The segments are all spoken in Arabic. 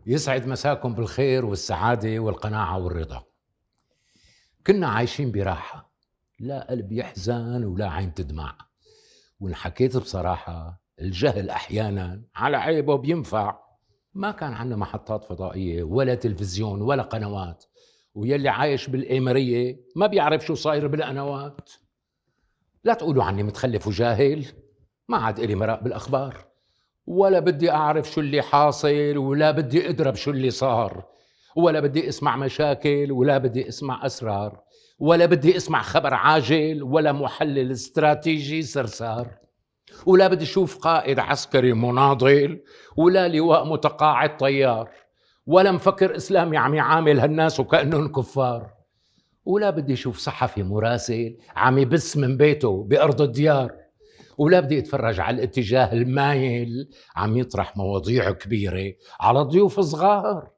يسعد مساكم بالخير والسعادة والقناعة والرضا. كنا عايشين براحة، لا قلب يحزن ولا عين تدمع. وإن حكيت بصراحة الجهل أحيانا على عيبه بينفع. ما كان عندنا محطات فضائية ولا تلفزيون ولا قنوات، ويلي عايش بالإيمرية ما بيعرف شو صاير بالقنوات. لا تقولوا عني متخلف وجاهل، ما عاد إلي مراق بالأخبار، ولا بدي أعرف شو اللي حاصل، ولا بدي أدرب شو اللي صار، ولا بدي أسمع مشاكل، ولا بدي أسمع أسرار، ولا بدي أسمع خبر عاجل، ولا محلل استراتيجي سرسار، ولا بدي أشوف قائد عسكري مناضل، ولا لواء متقاعد طيار، ولا مفكر إسلامي عم يعامل هالناس وكأنهم كفار، ولا بدي أشوف صحفي مراسل عم يبث من بيته بأرض الديار، ولا بدي اتفرج على الاتجاه المايل عم يطرح مواضيع كبيرة على ضيوف صغار،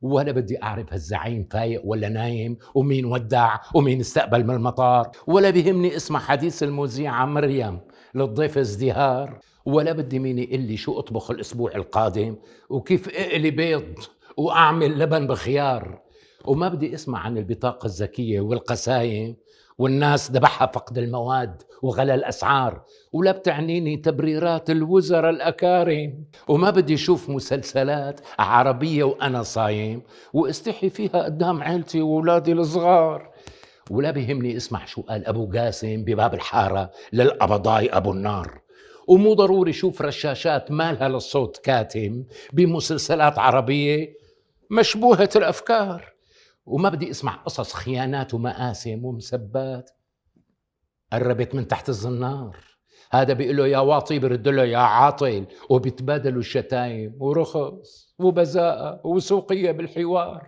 ولا بدي اعرف هالزعيم فايق ولا نايم، ومين ودع ومين استقبل من المطار، ولا بيهمني اسمع حديث المذيعة مريم للضيف ازدهار، ولا بدي مين يقول لي شو اطبخ الاسبوع القادم، وكيف اقلي بيض واعمل لبن بخيار، وما بدي اسمع عن البطاقة الذكية والقسايم والناس ذبحها فقد المواد وغلا الأسعار، ولا بتعنيني تبريرات الوزراء الأكارم، وما بدي أشوف مسلسلات عربية وأنا صايم واستحي فيها قدام عيلتي وولادي الصغار، ولا بيهمني اسمع شو قال أبو قاسم بباب الحارة للقبضاي أبو النار، ومو ضروري شوف رشاشات مالها للصوت كاتم بمسلسلات عربية مشبوهة الأفكار، وما بدي اسمع قصص خيانات ومآسم ومسبات قربت من تحت الزنار. هذا بيقول له يا واطي برد له يا عاطل، وبيتبادلوا الشتايم ورخص وبذاءة وسوقية بالحوار،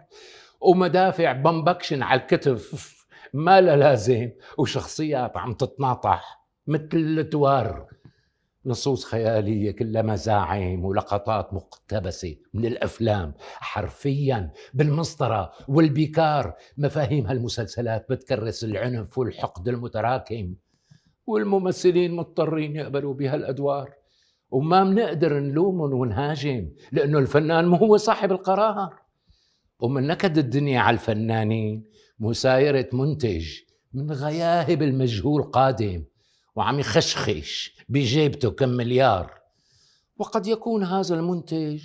ومدافع بمبكشن على الكتف ما لا لازم، وشخصيات عم تتناطح مثل التوار، نصوص خيالية كلها مزاعم ولقطات مقتبسة من الأفلام حرفيا بالمسطرة والبيكار. مفاهيم هالمسلسلات بتكرس العنف والحقد المتراكم، والممثلين مضطرين يقبلوا بهالأدوار، وما بنقدر نلومهم ونهاجم لأنه الفنان مو هو صاحب القرار. ومن نكد الدنيا على الفنانين مسايرة منتج من غياهب المجهول قادم وعم يخشخش بجيبته كم مليار، وقد يكون هذا المنتج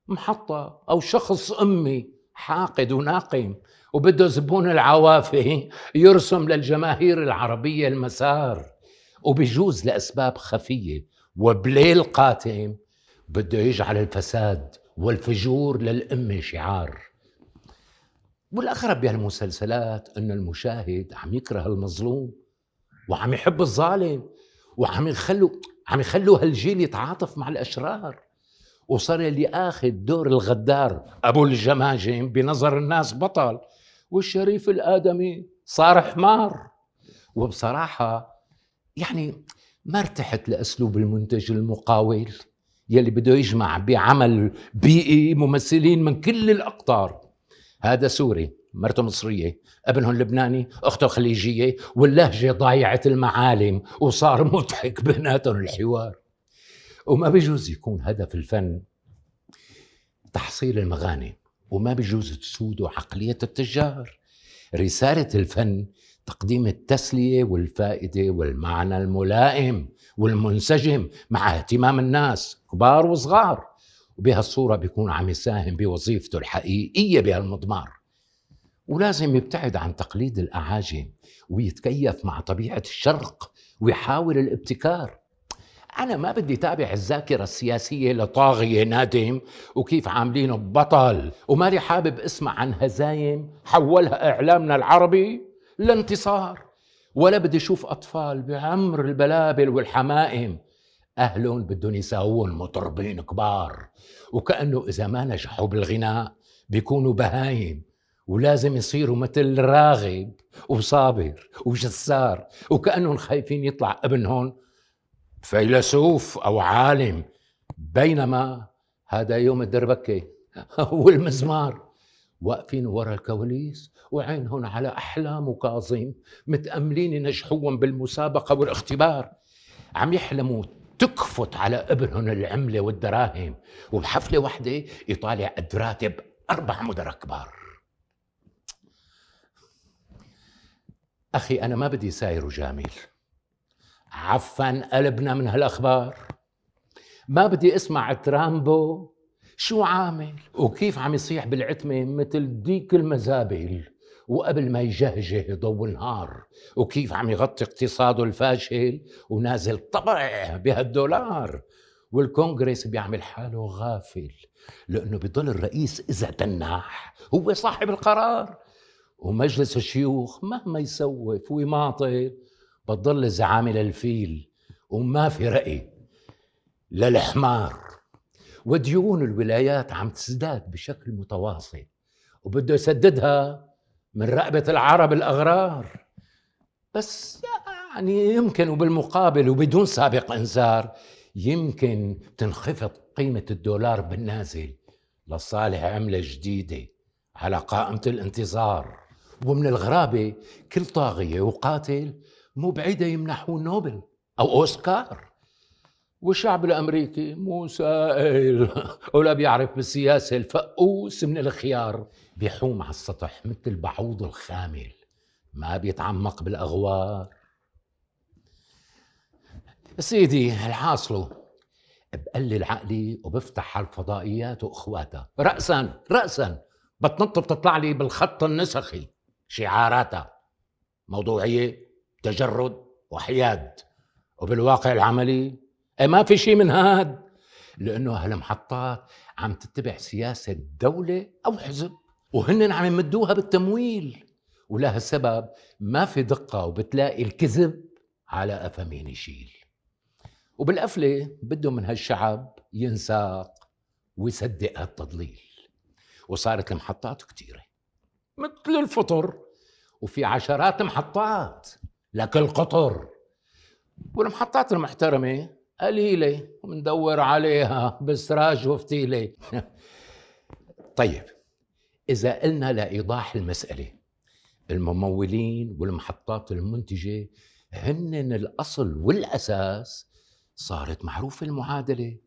محطة أو شخص أمي حاقد وناقم وبده زبون العوافي يرسم للجماهير العربية المسار، وبيجوز لأسباب خفية وبليل قاتم بده يجعل الفساد والفجور للأمة شعار. والأغرب بهالمسلسلات أن المشاهد عم يكره المظلوم وعم يحب الظالم، وعم يخلوا هالجيل يتعاطف مع الأشرار، وصار اللي آخذ دور الغدار أبو الجماجم بنظر الناس بطل، والشريف الآدمي صار حمار. وبصراحة يعني ما ارتحت لأسلوب المنتج المقاول يلي بده يجمع بعمل بيئي ممثلين من كل الأقطار. هذا سوري، مرته مصرية، ابنهم لبناني، أخته خليجية، واللهجة ضايعة المعالم، وصار مضحك بيناتهم الحوار. وما بيجوز يكون هدف الفن تحصيل المغانم، وما بيجوز تسود عقلية التجار. رسالة الفن تقديم التسلية والفائدة والمعنى الملائم والمنسجم مع اهتمام الناس كبار وصغار، وبهالصورة بيكون عم يساهم بوظيفته الحقيقية بهالمضمار. ولازم يبتعد عن تقليد الأعاجم ويتكيف مع طبيعة الشرق ويحاول الابتكار. أنا ما بدي تابع الذاكرة السياسية لطاغية نادم وكيف عاملينه بطل، ومالي حابب اسمع عن هزايم حولها إعلامنا العربي لانتصار، ولا بدي أشوف أطفال بعمر البلابل والحمائم أهلهم بدهم يساوون مطربين كبار، وكأنه إذا ما نجحوا بالغناء بيكونوا بهايم، ولازم يصيروا مثل راغب وصابر وجسار، وكأنهم خايفين يطلع ابنهم فيلسوف أو عالم، بينما هذا يوم الدربكة والمزمار واقفين ورا الكواليس وعينهم على أحلام وكاظم، متأملين ينجحون بالمسابقة والاختبار، عم يحلموا تكفت على ابنهم العملة والدراهم، وبحفلة واحدة يطالع قد راتب 4 مدراء كبار. أخي أنا ما بدي ساير وجامل، عفن قلبنا من هالأخبار. ما بدي أسمع ترامبو شو عامل وكيف عم يصيح بالعتمة مثل ديك المزابل، وقبل ما يجهجه ضو النهار، وكيف عم يغطي اقتصاده الفاشل ونازل طبع بهالدولار، والكونغرس بيعمل حاله غافل لأنه بيضل الرئيس إذا تناح هو صاحب القرار، ومجلس الشيوخ مهما يسوف ويماطل بتضل زعامة للفيل وما في رأي للحمار. وديون الولايات عم تزداد بشكل متواصل وبده يسددها من رقبة العرب الأغرار. بس يعني يمكن وبالمقابل وبدون سابق إنذار يمكن تنخفض قيمة الدولار بالنازل لصالح عملة جديدة على قائمة الانتظار. ومن الغرابة كل طاغية وقاتل مو بعيدة يمنحوه نوبل أو أوسكار، والشعب الأمريكي مو سائل ولا بيعرف بالسياسة، الفقوس من الخيار بيحوم على السطح مثل البعوض الخامل، ما بيتعمق بالأغوار. سيدي الحاصله بقلل عقلي وبفتح على الفضائيات وإخواتها رأسا بتنط بتطلع لي بالخط النسخي شعاراتها موضوعية، تجرد، وحياد، وبالواقع العملي ما في شيء من هاد، لأنه هالمحطات عم تتبع سياسة دولة أو حزب، وهن عم يمدوها بالتمويل، ولها سبب ما في دقة، وبتلاقي الكذب على قفا مين يشيل. وبالقفلة بدهم من هالشعب ينساق ويصدق هالتضليل، وصارت المحطات كتيرة مثل الفطر، وفي عشرات محطات لكل قطر، والمحطات المحترمة قليلة ومندور عليها بسراج وفتيلة. طيب إذا قلنا لإيضاح المسألة الممولين والمحطات المنتجة هن الأصل والأساس، صارت معروفة المعادلة،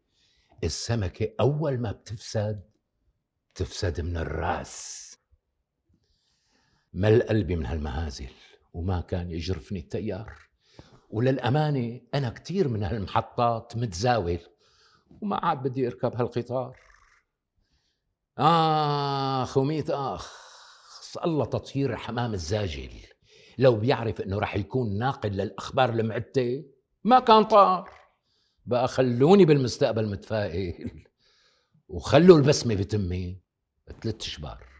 السمكة أول ما بتفسد من الرأس. مل قلبي من هالمهازل وما كان يجرفني التيار، وللأمانة أنا كتير من هالمحطات متزاول وما عاد بدي أركب هالقطار. وميت الله تطهير الحمام الزاجل، لو بيعرف إنه رح يكون ناقل للأخبار المعتة ما كان طار. بقى خلوني بالمستقبل متفائل وخلوا البسمة بتمي 3 شبار.